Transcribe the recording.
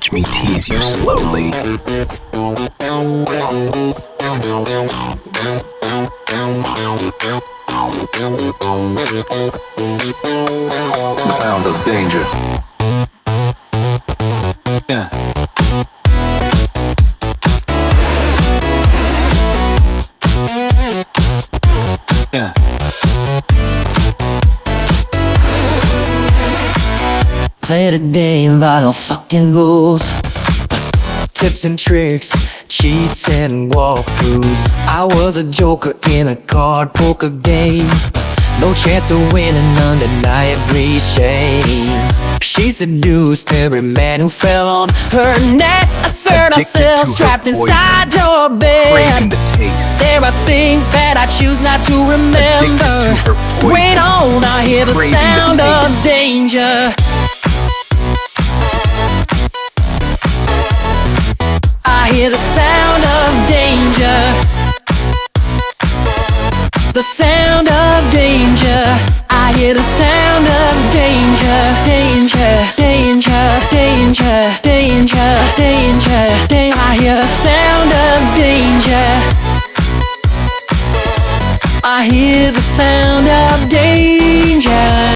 Watch me tease you slowly. The sound of danger. Yeah. Yeah. Play the game by the fucking rules. Tips and tricks, cheats and walkthroughs. I was a joker in a card poker game. No chance to win and undeniably shame. She seduced every man who fell on her net. Assert Addicted herself to trapped her inside poison. your Craving bed. the taste. There are things that I choose not to remember. Addicted to her poison. Wait on, I hear the Craving the sound of taste. danger. I hear the sound of danger. The sound of danger. I hear the sound of danger. Danger, danger, danger, danger, danger, danger. I hear the sound of danger. I hear the sound of danger.